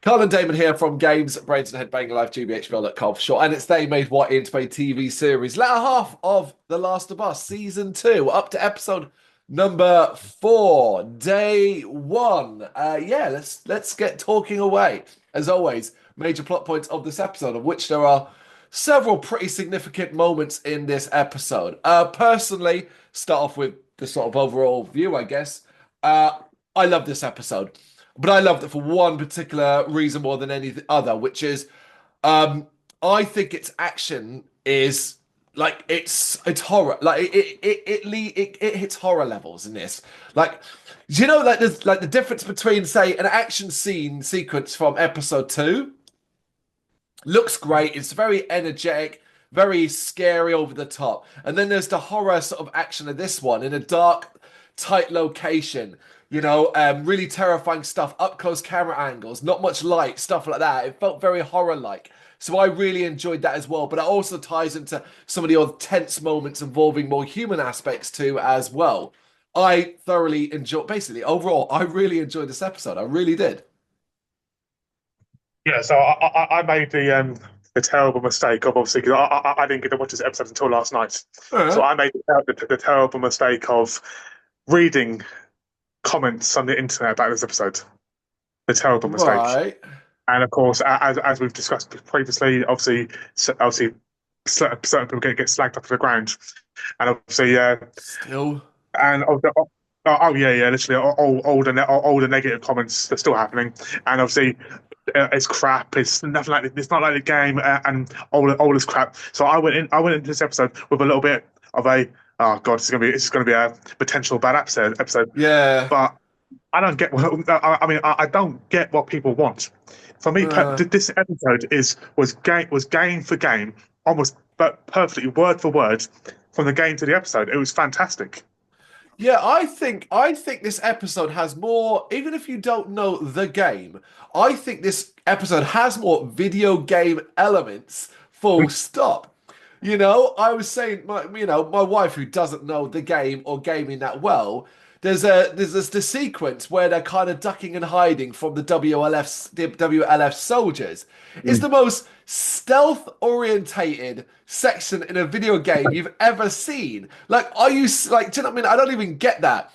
Carl and Damon here from Brrraains A Head-Banging Life, gbhblofficial, for short, and it's They Made What Into a TV series. Latter half of The Last of Us, Season 2, up to episode number 4, day 1. Let's get talking away. As always, major plot points of this episode, of which there are several pretty significant moments in this episode. Personally, start off with the sort of overall view, I guess. I love this episode. But I loved it for one particular reason more than any other, which is I think its action is like it's horror. Like it hits horror levels in this. Like, do you know, like there's like the difference between, say, an action scene sequence from episode 2 looks great. It's very energetic, very scary, over the top. And then there's the horror sort of action of this one in a dark, tight location. Really terrifying stuff, up close camera angles, not much light, stuff like that. It felt very horror-like. So I really enjoyed that as well. But it also ties into some of the odd tense moments involving more human aspects too as well. I thoroughly enjoyed, basically, overall, I really enjoyed this episode. I really did. Yeah, so I made the terrible mistake of, obviously, because I didn't get to watch this episode until last night. So Uh, I made the terrible mistake of reading comments on the internet about this episode. The terrible mistake. right. And of course, as we've discussed previously, obviously, certain people get slagged up to the ground, and obviously, Still. and oh yeah, literally all the negative comments are still happening, and obviously it's crap. It's nothing like it's not like the game, and all this crap. So I went into this episode with a little bit of a, oh god, it's gonna be a potential bad episode. Yeah. But I don't get what I mean. I don't get what people want. For me, Uh, this episode was game for game, almost but perfectly word for word from the game to the episode. It was fantastic. Yeah, I think this episode has more, even if you don't know the game, I think this episode has more video game elements, full stop. I was saying, my wife, who doesn't know the game or gaming that well, there's this the sequence where they're kind of ducking and hiding from the WLF soldiers. It's the most stealth orientated section in a video game you've ever seen. Like, are you like? Do you know what I mean? I don't even get that.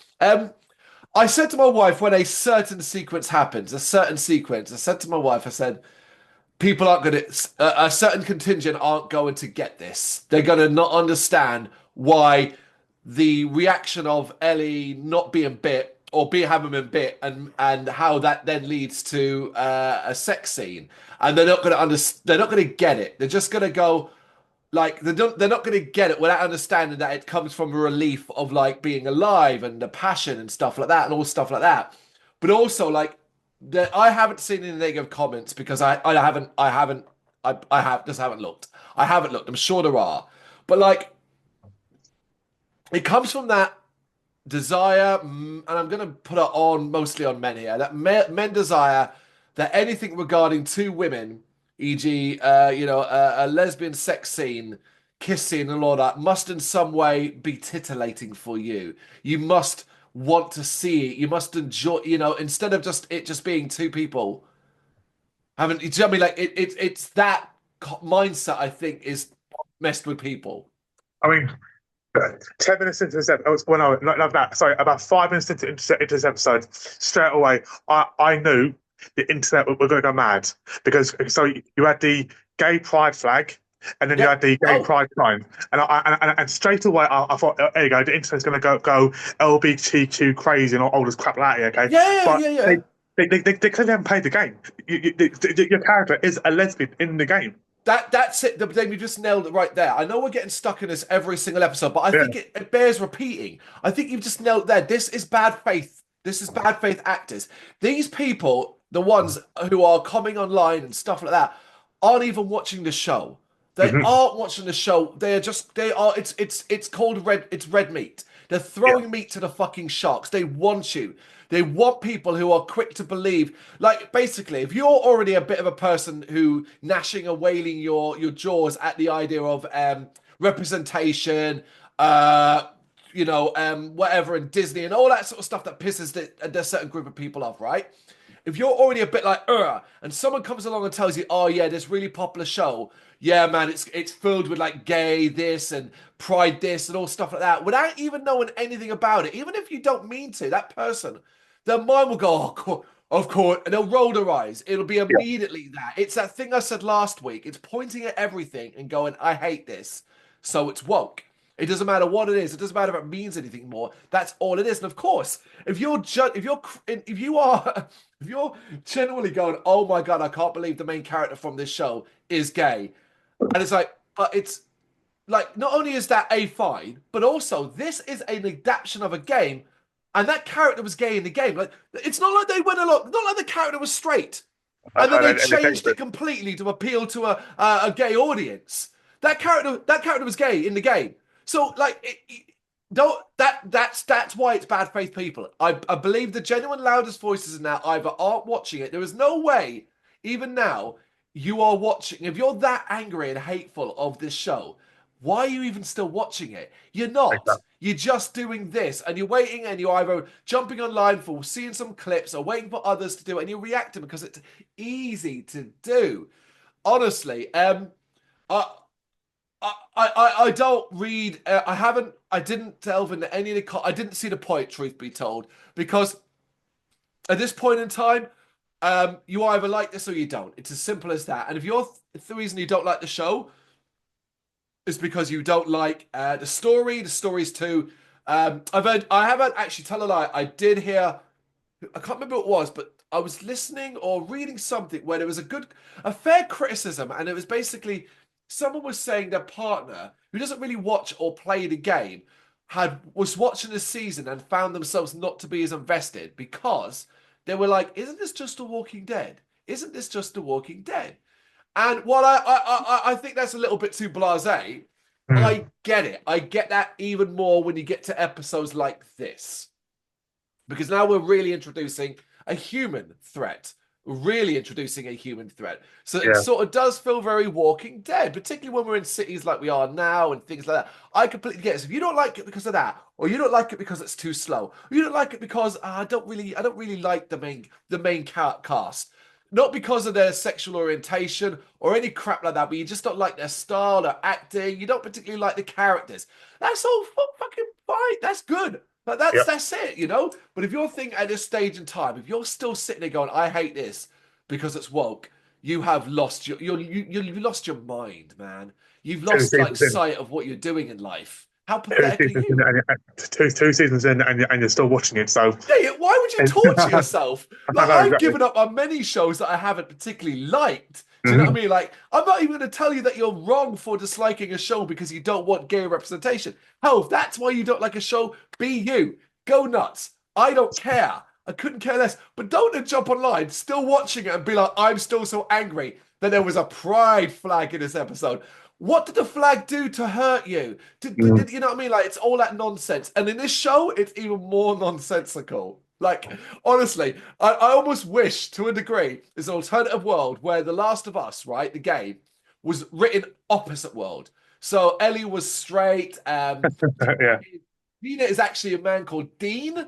I said to my wife, when a certain sequence happens, a certain sequence, I said to my wife, I said, people aren't going to, a certain contingent aren't going to get this. They're going to not understand why the reaction of Ellie not being bit or be having been bit, and how that then leads to a sex scene, and they're not going to understand. They're not going to get it. They're just going to go, like, they're not going to get it without understanding that it comes from a relief of, like, being alive and the passion and stuff like that and all stuff like that. But also, like, I haven't seen any negative comments because I haven't looked. I haven't looked. I'm sure there are, but, like, it comes from that desire, and I'm going to put it on mostly on men here, that men desire that anything regarding two women, e.g., a lesbian sex scene, kiss scene, and all that, must in some way be titillating for you. You must want to see it. You must enjoy, instead of just being two people having. Do you know what I mean? Like, it's that mindset, I think, is messed with people. I mean, 10 minutes into this episode, well, no, not that. Sorry, about 5 minutes into this episode, straight away, I knew the internet were going to go mad because so you had the gay pride flag. And then you Yeah. had the gay Oh, pride sign, and straight away I thought, oh, there you go, the internet's going to go LGBTQ crazy and all this crap like that, okay? yeah, But yeah, yeah. they clearly haven't played the game. Your character is a lesbian in the game. That's it. Then you just nailed it right there. I know we're getting stuck in this every single episode, but I Yeah. think it bears repeating. I think you've just nailed it there. This is bad faith. This is bad faith actors. These people, the ones who are coming online and stuff like that, aren't even watching the show. They Hmm. aren't watching the show. They are. It's called red. It's red meat. They're Yeah. throwing meat to the fucking sharks. They want you. They want people who are quick to believe. Like, basically, if you're already a bit of a person who gnashing and wailing your jaws at the idea of representation, whatever, in Disney and all that sort of stuff that pisses the certain group of people off, right? if you're already a bit like, and someone comes along and tells you, oh yeah, this really popular show, yeah, man, it's filled with like gay this and pride this and all stuff like that, without even knowing anything about it, even if you don't mean to, that person, their mind will go, of course, and they'll roll their eyes. It'll be Yeah, immediately that. It's that thing I said last week. It's pointing at everything and going, I hate this. So it's woke. It doesn't matter what it is. It doesn't matter if it means anything more. That's all it is. And of course, if you're if you are if you're genuinely going, oh my god, I can't believe the main character from this show is gay, and it's like, it's like not only is that a fine, but also this is an adaptation of a game, and that character was gay in the game. Like it's not like they went along, not like the character was straight, and then they and they changed changed it it. completely to appeal to a gay audience. That character was gay in the game. So like don't that's why it's bad faith people. I believe the genuine loudest voices in that either aren't watching it. There is no way, even now, you are watching. If you're that angry and hateful of this show, why are you even still watching it? You're not. Exactly. You're just doing this and you're waiting and you're either jumping online for seeing some clips or waiting for others to do it and you're reacting because it's easy to do. Honestly, I, I don't read. I didn't delve into any of the. I didn't see the point, truth be told, because at this point in time, you either like this or you don't. It's as simple as that. And if the reason you don't like the show is because you don't like the story, the story's too. I haven't actually tell a lie. I did hear. I can't remember what it was, but I was listening or reading something where there was a fair criticism, and it was basically someone was saying their partner, who doesn't really watch or play the game, was watching the season and found themselves not to be as invested because they were like, "Isn't this just The Walking Dead? Isn't this just The Walking Dead?" And while I think that's a little bit too blasé, Mm. I get it. I get that even more when you get to episodes like this because now we're really introducing a human threat. Really introducing a human threat. So it Yeah, sort of does feel very Walking Dead, particularly when we're in cities like we are now and things like that. I completely get it. So if you don't like it because of that, or you don't like it because it's too slow, or you don't like it because I don't really like the main cast. Not because of their sexual orientation or any crap like that, but you just don't like their style, their acting. You don't particularly like the characters. That's all fucking fine. That's good. Like yeah. that's it, you know. But if you're thinking at this stage in time, if you're still sitting there going, "I hate this because it's woke," you have lost you've lost your mind, man. You've Two lost like seasons in, sight of what you're doing in life. How two pathetic are seasons in, you? two seasons in, and you're still watching it. So, Yeah, why would you and, torture yourself? I Like know I've exactly. given up on many shows that I haven't particularly liked. Do you know what I Mhm. mean? Like I'm not even going to tell you that you're wrong for disliking a show because you don't want gay representation. Hell, if that's why you don't like a show, be you. Go nuts. I don't care. I couldn't care less. But don't then jump online, still watching it, and be like, I'm still so angry that there was a pride flag in this episode. What did the flag do to hurt you? Mm. You know what I mean? Like it's all that nonsense. And in this show, it's even more nonsensical. Like honestly, I almost wish to a degree there's an alternative world where The Last of Us, right, the game, was written opposite world. So Ellie was straight. Yeah. Dina is actually a man called Dean,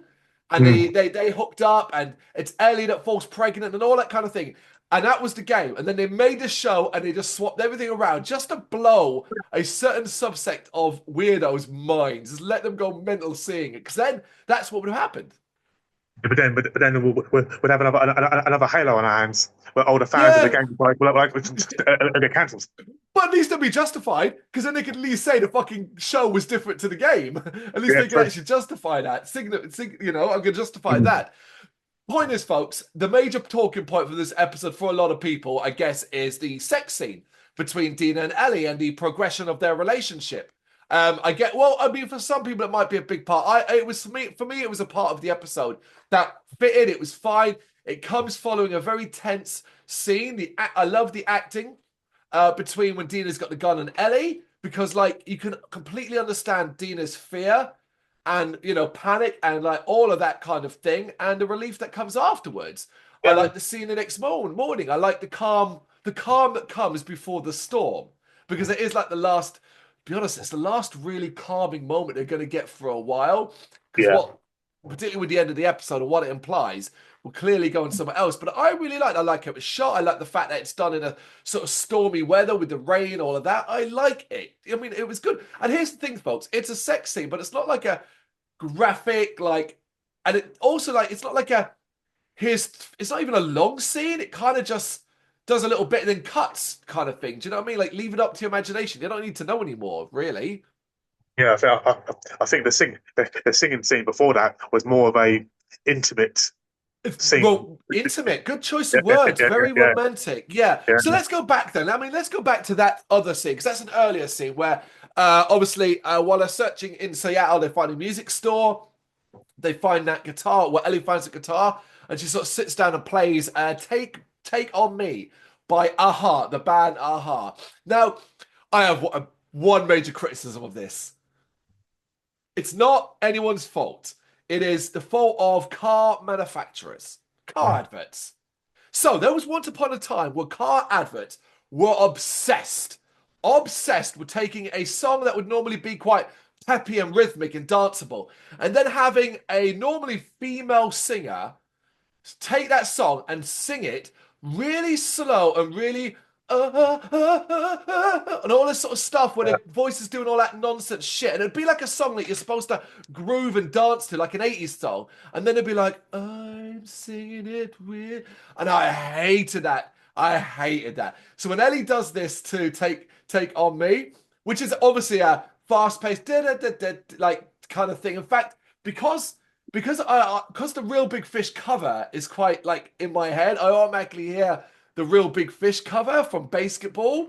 and Mm. they hooked up, and it's Ellie that falls pregnant and all that kind of thing. And that was the game. And then they made the show and they just swapped everything around just to blow a certain subsect of weirdos' minds. Just let them go mental seeing it. Because then that's what would have happened. But then we'd have another Halo on our hands, where all the fans of the Yeah, game get cancelled. but at least they'll be justified because then they could at least say the fucking show was different to the game. At least Yeah, they can true. actually justify that. You know, I'm going to justify Mm. that. Point is, folks, the major talking point for this episode for a lot of people, I guess, is the sex scene between Dina and Ellie and the progression of their relationship. Well, I mean, for some people, it might be a big part. It was for me, it was a part of the episode that fitted. It was fine. It comes following a very tense scene. I love the acting between when Dina's got the gun and Ellie because, like, you can completely understand Dina's fear and panic and like all of that kind of thing and the relief that comes afterwards. I Yeah, like the scene the next morning. I like the calm that comes before the storm because it is like the last. To be honest, it's the last really calming moment they're going to get for a while because yeah, particularly with the end of the episode and what it implies, were clearly going somewhere else. But I like how it was shot. I like the fact that it's done in a sort of stormy weather with the rain, all of that. I like it. I mean, it was good. And here's the thing, folks, it's a sex scene, but it's not like a graphic, like, and it also like it's not like a here's it's not even a long scene. It kind of just does a little bit and then cuts kind of thing. Do you know what I mean? Like leave it up to your imagination. You don't need to know anymore, really. Yeah, I think the singing scene before that was more of a intimate scene. Well, intimate, good choice Yeah, of words, yeah, very yeah, romantic. Yeah. yeah, So let's go back then. I mean, let's go back to that other scene because that's an earlier scene where obviously while they're searching in Seattle, they find a music store. They find that guitar. Well, Ellie finds a guitar and she sort of sits down and plays Take On Me by Aha, the band Aha. Now, I have one major criticism of this. It's not anyone's fault. It is the fault of car manufacturers, car adverts. So there was once upon a time where car adverts were obsessed with taking a song that would normally be quite peppy and rhythmic and danceable, and then having a normally female singer take that song and sing it really slow and really and all this sort of stuff where yeah, the voice is doing all that nonsense shit. And it'd be like a song that you're supposed to groove and dance to, like an 80s song. And then it'd be like, I'm singing it with. And I hated that. I hated that. So when Ellie does this to Take On Me, which is obviously a fast-paced like kind of thing. In fact, because the Real Big Fish cover is quite like in my head, I automatically hear the Real Big Fish cover from Basketball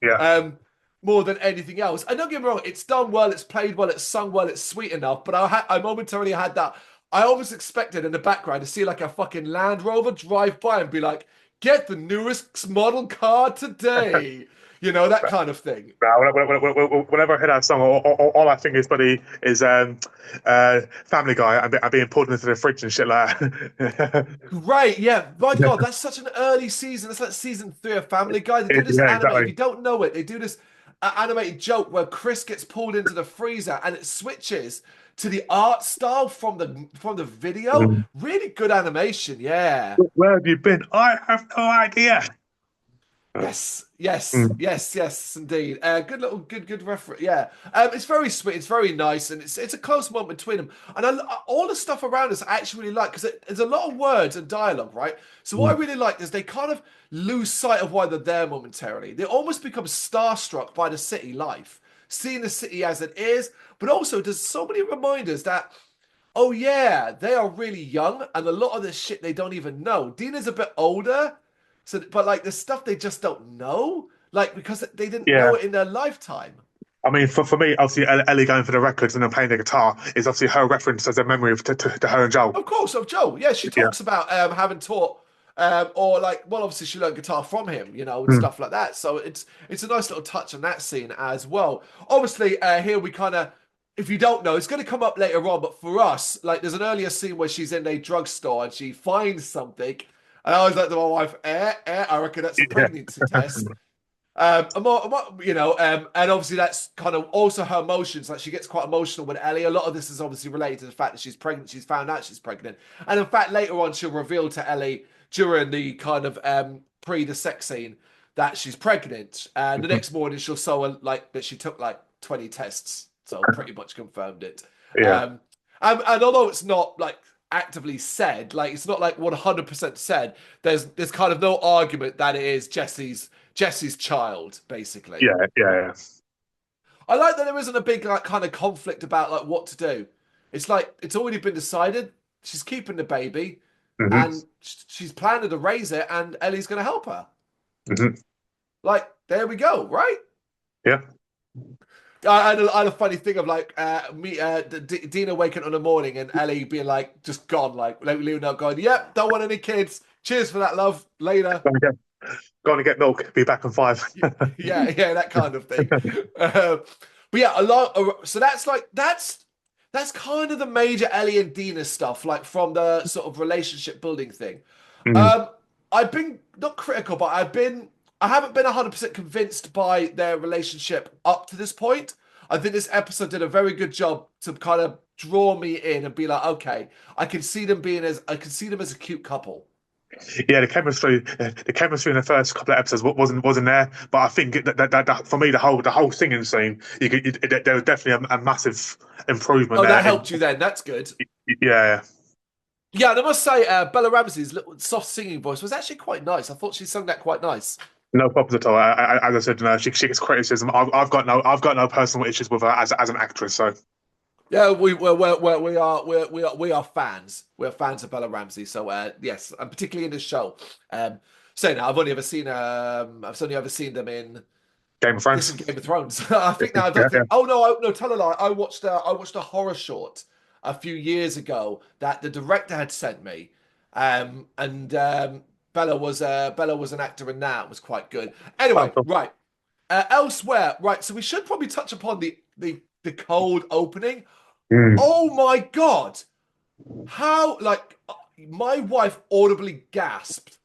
yeah. um, more than anything else. And don't get me wrong, it's done well, it's played well, it's sung well, it's sweet enough. But I momentarily had that. I always expected in the background to see like a fucking Land Rover drive by and be like, "Get the newest model car today," that kind of thing. Now, whenever I hear that song, all I think is, buddy, is Family Guy and being pulled into the fridge and shit like that. Right, yeah. My God, that's such an early season. That's like season 3 of Family Guy. They do this Yeah, anime. If exactly. you don't know it, they do this animated joke where Chris gets pulled into the freezer and it switches to the art style from the video. Mm. Really good animation, yeah. Where have you been? I have no idea. Yes, yes, Mm. yes, yes, indeed. Good reference. Yeah, it's very sweet. It's very nice, and it's a close moment between them. And all the stuff around us, I actually really like because there's a lot of words and dialogue, right? So what I Mm. really like is they kind of lose sight of why they're there momentarily. They almost become starstruck by the city life, seeing the city as it is, but also there's so many reminders that. Oh yeah, they are really young, and a lot of this shit they don't even know. Dina's a bit older, so but like the stuff they just don't know, like because they didn't Yeah. know it in their lifetime. I mean, for me, obviously, Ellie going for the records and then playing the guitar is obviously her reference as a memory to her and Joel. Of course, of Joe. Yeah, she Yeah. talks about having taught or like well obviously she learned guitar from him, and Mm. stuff like that. So it's a nice little touch on that scene as well. Obviously, here we kind of if you don't know, it's going to come up later on, but for us, like there's an earlier scene where she's in a drugstore and she finds something. And I was like to my wife, I reckon that's a Yeah. pregnancy test. And obviously that's kind of also her emotions. Like she gets quite emotional with Ellie. A lot of this is obviously related to the fact that she's pregnant. She's found out she's pregnant, and in fact later on she'll reveal to Ellie during the kind of pre the sex scene that she's pregnant. And the next morning she'll show her like that she took like 20 tests, so pretty much confirmed it. Yeah. And although it's not like actively said, like it's not like 100% said, there's kind of no argument that it is Jesse's child, basically. Yeah. Yeah. I like that there isn't a big like kind of conflict about like what to do. It's like it's already been decided. She's keeping the baby, Yeah. and she's planning to raise it, and Ellie's going to help her. Hmm. Like there we go, right? Yeah. I had a funny thing of like Dina waking up in the morning and Ellie being like just gone, like leaving out, going, "Yep, don't want any kids. Cheers for that, love. Later." Going to get milk. Be back in 5. Yeah, that kind of thing. But yeah, a lot. So that's kind of the major Ellie and Dina stuff, like from the sort of relationship building thing. Mm. Um, I've been not critical, but I haven't been 100% convinced by their relationship up to this point. I think this episode did a very good job to kind of draw me in and be like, okay, I can see them as a cute couple. Yeah, the chemistry in the first couple of episodes wasn't there, but I think that for me the whole singing scene, there was definitely a massive improvement Oh, there. that helped you then. That's good. Yeah, Yeah, and I must say, Bella Ramsey's little soft singing voice was actually quite nice. I thought she sung that quite nice. no problems at all. As I said, she gets criticism. I've got no personal issues with her as an actress. So Yeah, we are fans. We're fans of Bella Ramsey. So yes, and particularly in this show. Saying that, I've only ever seen them in Game of this Thrones. and Game of Thrones. I think now I Yeah, don't think. yeah. Oh no, no, tell a lie. I watched a horror short a few years ago that the director had sent me, and Bella was an actor in that. It was quite good. Oh, Anyway, cool. right. Elsewhere, right. So we should probably touch upon the cold opening. Mm. Oh my God. How, like, my wife audibly gasped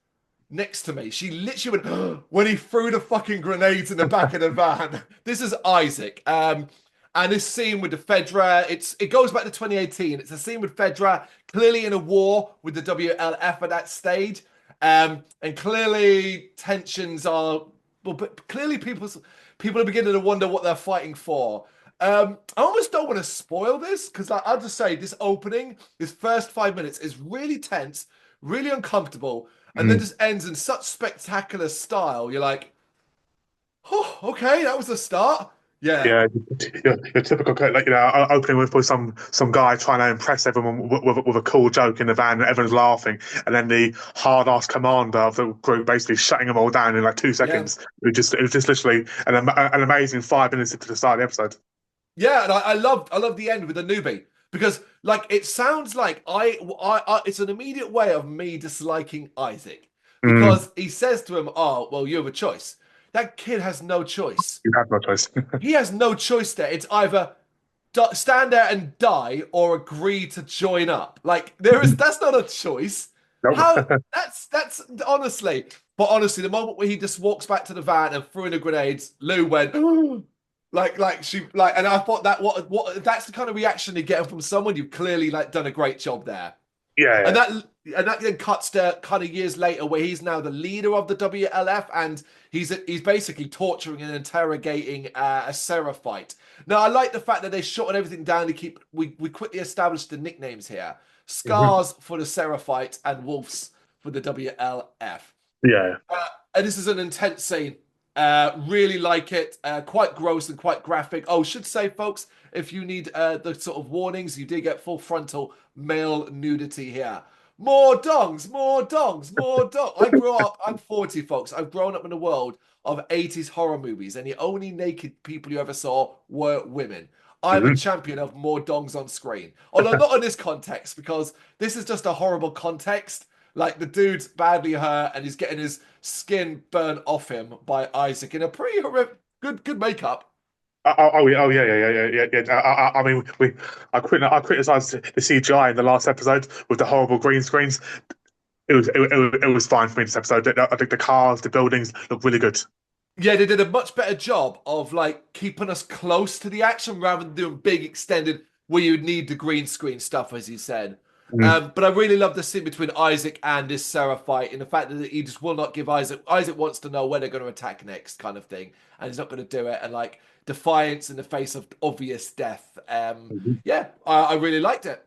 next to me. She literally went, when he threw the fucking grenades in the back of the van. This is Isaac. And this scene with the Fedra, it goes back to 2018. It's a scene with Fedra, clearly in a war with the WLF at that stage. And clearly tensions are, well, but clearly people are beginning to wonder what they're fighting for. I almost don't want to spoil this because I'll just say this opening, this first 5 minutes is really tense, really uncomfortable, and then Mm. just ends in such spectacular style. You're like, oh, okay, that was the start. Yeah, Yeah, your typical opening with some guy trying to impress everyone with a cool joke in the van, and everyone's laughing, and then the hard ass commander of the group basically shutting them all down in like two yeah, seconds. It was just literally an amazing 5 minutes into the start of the episode. yeah. And I love the end with the newbie because like it sounds like it's an immediate way of me disliking Isaac Mm, because he says to him, "Oh, well, you have a choice." That kid has no choice. you have no choice. He has no choice there. It's either stand there and die or agree to join up. Like that's not a choice. Nope. How that's honestly, but honestly, the moment where he just walks back to the van and threw in the grenades, Lou went and I thought that what that's the kind of reaction you get from someone you've clearly like done a great job there. Yeah, And yeah. that then cuts to kind of years later where he's now the leader of the WLF and he's basically torturing and interrogating a Seraphite. Now I like the fact that they shorten everything down to keep we quickly established the nicknames here. Mhm. Scars for the Seraphite and Wolves for the WLF. Yeah. And this is an intense scene. Really like it. Quite gross and quite graphic. Oh, should say, folks, if you need the sort of warnings, you did get full frontal male nudity here. More dongs, more dongs, more dongs. I grew up, I'm 40, folks. I've grown up in a world of 80s horror movies, and the only naked people you ever saw were women. I'm a Mhm. champion of more dongs on screen. Although not in this context, because this is just a horrible context. Like the dude's badly hurt and he's getting his skin burnt off him by Isaac in a pretty horrific, good makeup. Yeah. I mean, I criticized the CGI in the last episode with the horrible green screens. It was fine for me this episode. I think the cars, the buildings look really good. Yeah, they did a much better job of like keeping us close to the action rather than doing big extended where you would need the green screen stuff, as you said. Mm. But I really love the scene between Isaac and this Seraphite and the fact that he just will not give Isaac. Isaac wants to know where they're going to attack next, kind of thing, and he's not going to do it. And like defiance in the face of obvious death. Mhm. Yeah, I really liked it.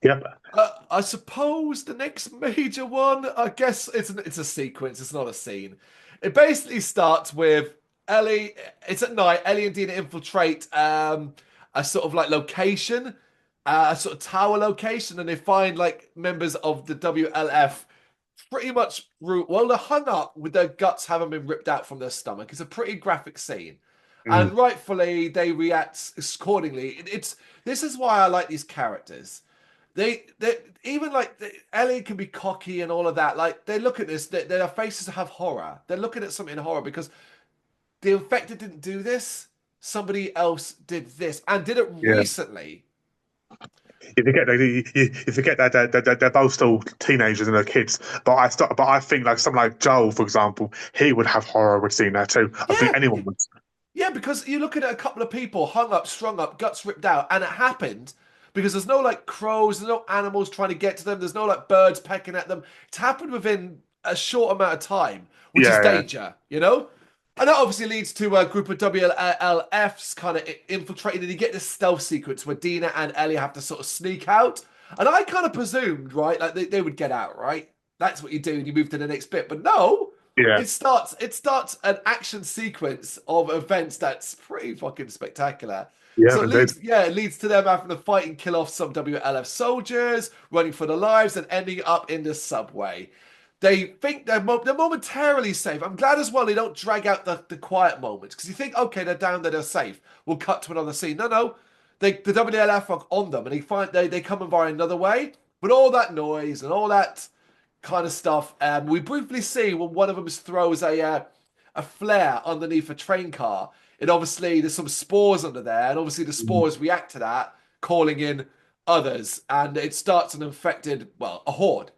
Yep. I suppose the next major one, I guess it's a sequence. It's not a scene. It basically starts with Ellie. It's at night. Ellie and Dina infiltrate a sort of like location, a sort of tower location, and they find like members of the WLF pretty much well, they're hung up with their guts having been ripped out from their stomach. It's a pretty graphic scene. Mm. And rightfully, they react accordingly. It's this is why I like these characters they even like Ellie can be cocky and all of that. Like they look at this, their faces have horror. They're looking at something in horror because the infected didn't do this. Somebody else did this and did it Yeah. recently. You forget that they're both still teenagers and they're kids. But I think like someone like Joel, for example, he would have horror with seeing that too. I think Yeah, anyone would. Yeah, because you're looking at a couple of people hung up, strung up, guts ripped out, and it happened because there's no like crows, there's no animals trying to get to them, there's no like birds pecking at them. It's happened within a short amount of time, which is Yeah, danger, you know? And that obviously leads to a group of WLFs kind of infiltrating, and you get this stealth sequence where Dina and Ellie have to sort of sneak out. And I kind of presumed, right, like they would get out, right? That's what you do, and you move to the next bit. But no, yeah, it starts an action sequence of events that's pretty fucking spectacular. yeah, So indeed. it leads to them having to fight and kill off some WLF soldiers, running for their lives, and ending up in the subway. They think they're momentarily safe. I'm glad as well they don't drag out the quiet moments because you think, okay, they're down there, they're safe. We'll cut to another scene. No, no, the WLF are on them, and they come in via another way. But all that noise and all that kind of stuff. We briefly see when one of them throws a flare underneath a train car. And obviously there's some spores under there, and obviously the spores react to that, calling in others, and it starts an infected, well, a horde.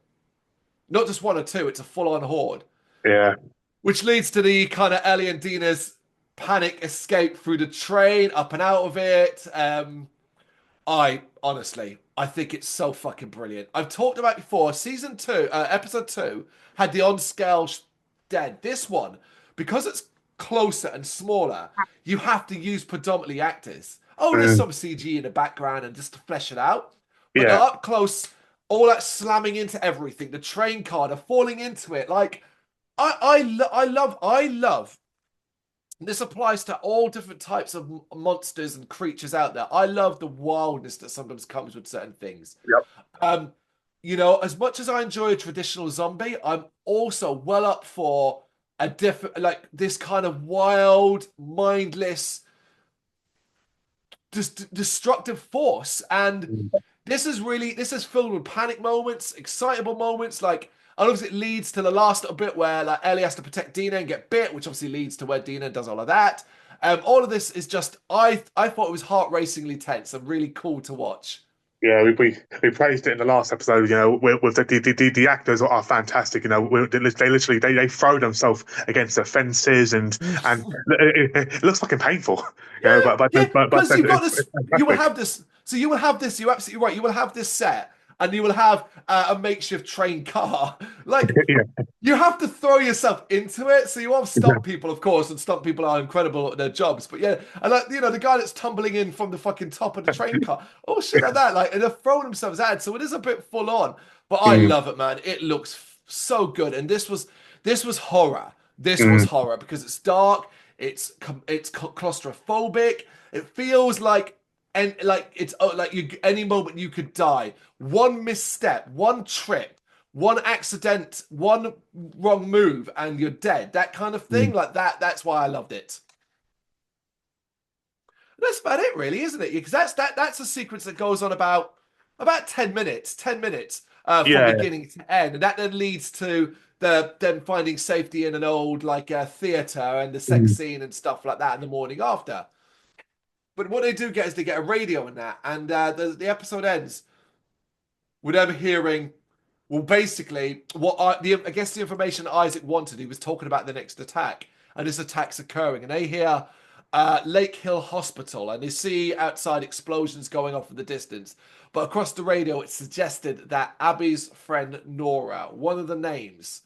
Not just one or two; it's a full-on horde, Yeah, which leads to the kind of Ellie and Dina's panic escape through the train, up and out of it. I honestly, I think it's so fucking brilliant. I've talked about it before. Season two, episode two, had the on-scale dead. This one, because it's closer and smaller, you have to use predominantly actors. Oh, there's mm, some CG in the background and just to flesh it out. But the yeah, up close, all that slamming into everything, the train car, the falling into it, like I love this applies to all different types of monsters and creatures out there. I love the wildness that sometimes comes with certain things. yep, Um, you know, as much as I enjoy a traditional zombie, I'm also well up for a different, like this kind of wild, mindless, just destructive force. And mm, this is filled with panic moments, excitable moments, like. And obviously, it leads to the last little bit where like Ellie has to protect Dina and get bit, which obviously leads to where Dina does all of that. All of this is just I thought it was heart racingly tense and really cool to watch. yeah. We praised it in the last episode. You know, with the actors are fantastic. You know, they literally they throw themselves against the fences and it looks fucking painful. You know, Yeah, yeah, but because you've got it's this. You will fantastic. have this. So you will have this. You're absolutely right. You will have this set, and you will have a makeshift train car. Like Yeah, you have to throw yourself into it. So you have yeah, stunt people, of course, and stunt people are incredible at their jobs. But yeah, and like you know, the guy that's tumbling in from the fucking top of the train car, oh shit like that. Like and they're throwing themselves at it. So it is a bit full on. But I mm, love it, man. It looks so good. And this was horror. This was mm, horror because it's dark. It's claustrophobic. It feels like and like it's like you any moment you could die. One misstep, one trip, one accident, one wrong move, and you're dead. That kind of thing, mm. like that. That's why I loved it. That's about it, really, isn't it? Because that's a sequence that goes on about 10 minutes, 10 minutes from Yeah, beginning to end, and that then leads to the them finding safety in an old like theater and the sex mm, scene and stuff like that in the morning after. But what they do get is they get a radio in that, and the episode ends with them hearing, well, basically, I guess the information Isaac wanted. He was talking about the next attack, and this attack's occurring, and they hear Lake Hill Hospital, and they see outside explosions going off in the distance. But across the radio, it suggested that Abby's friend Nora, one of the names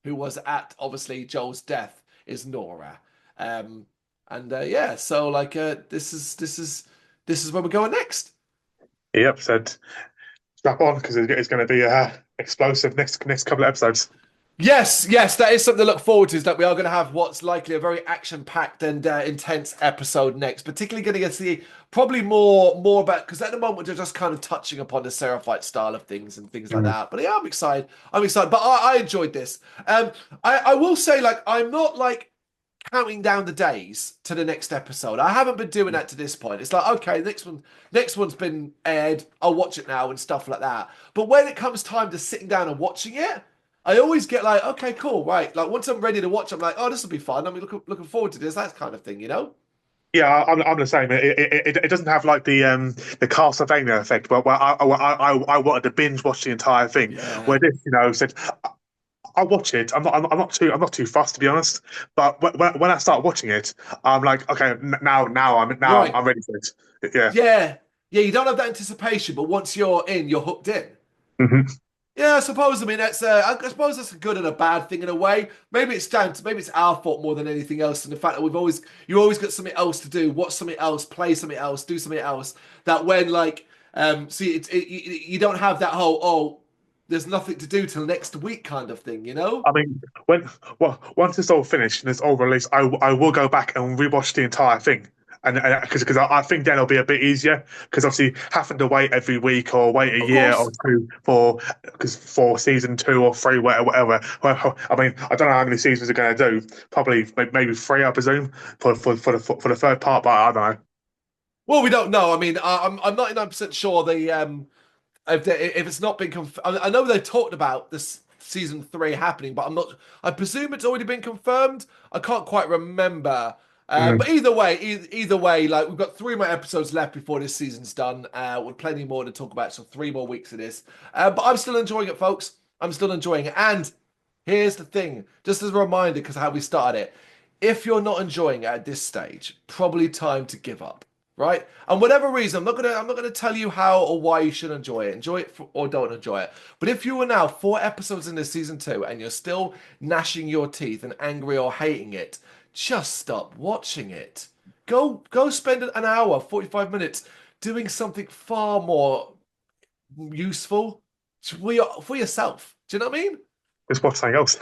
who was at obviously Joel's death, is Nora. Um, and yeah, so like this is where we're going next. yep. Said strap on because it's going to be explosive next couple of episodes. Yes, yes, that is something to look forward to. Is that we are going to have what's likely a very action-packed and intense episode next. Particularly going to get to see probably more about because at the moment they're just kind of touching upon the Seraphite style of things and things like Mm, that. But yeah, I'm excited. I'm excited. But I enjoyed this. I will say like I'm not like counting down the days to the next episode. I haven't been doing that to this point. It's like, okay, next one's been aired. I'll watch it now and stuff like that. But when it comes time to sitting down and watching it, I always get like, okay, cool, right. Like once I'm ready to watch, I'm like, oh, this will be fun. I'm looking forward to this, that kind of thing, you know? yeah, I'm the same. It doesn't have like the Castlevania effect, but I wanted to binge watch the entire thing. Where Yeah. this, you know, said I watch it. I'm not too fussed, to be honest. But when I start watching it, I'm like, okay, now Right. I'm ready for it. Yeah. Yeah. Yeah, you don't have that anticipation, but once you're in, you're hooked in. Hmm. Yeah, I suppose. I mean, I suppose that's a good and a bad thing in a way. Maybe it's our fault more than anything else, and the fact that you always got something else to do, watch something else, play something else, do something else. That when see, you don't have that whole there's nothing to do till next week kind of thing, you know? I mean, once it's all finished and it's all released, I will go back and rewatch the entire thing. And because I think then it'll be a bit easier because obviously having to wait every week or wait a Of year or course. two for season 2 or 3, whatever. Well, I mean, I don't know how many seasons they're going to do. Probably maybe 3, I presume, for the third part. But I don't know. Well, we don't know. I mean, I'm 99% sure if it's not been confirmed. I know they talked about this season 3 happening, but I'm not. I presume it's already been confirmed. I can't quite remember. But Mhm. either way, like we've got 3 more episodes left before this season's done. With plenty more to talk about, so 3 more weeks of this. But I'm still enjoying it, folks. I'm still enjoying it. And here's the thing, just as a reminder, because how we started it. If you're not enjoying it at this stage, probably time to give up, right? And whatever reason, I'm not gonna tell you how or why you should enjoy it or don't enjoy it. But if you are now 4 episodes into season 2 and you're still gnashing your teeth and angry or hating it, just stop watching it. Go spend an hour, 45 minutes doing something far more useful for yourself. Do you know what I mean? Just watch something else.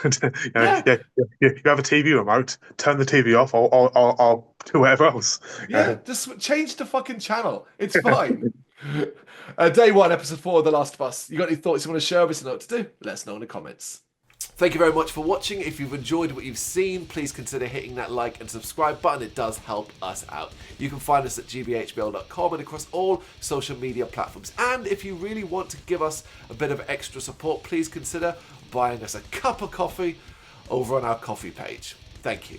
Yeah, You have a TV remote, turn the TV off, or do whatever else. yeah. Just change the fucking channel. It's fine. Day 1, episode 4 of The Last of Us. You got any thoughts you want to share with us? Know what to do? Let us know in the comments. Thank you very much for watching. If you've enjoyed what you've seen, please consider hitting that like and subscribe button. It does help us out. You can find us at gbhbl.com and across all social media platforms. And if you really want to give us a bit of extra support, please consider buying us a cup of coffee over on our coffee page. Thank you.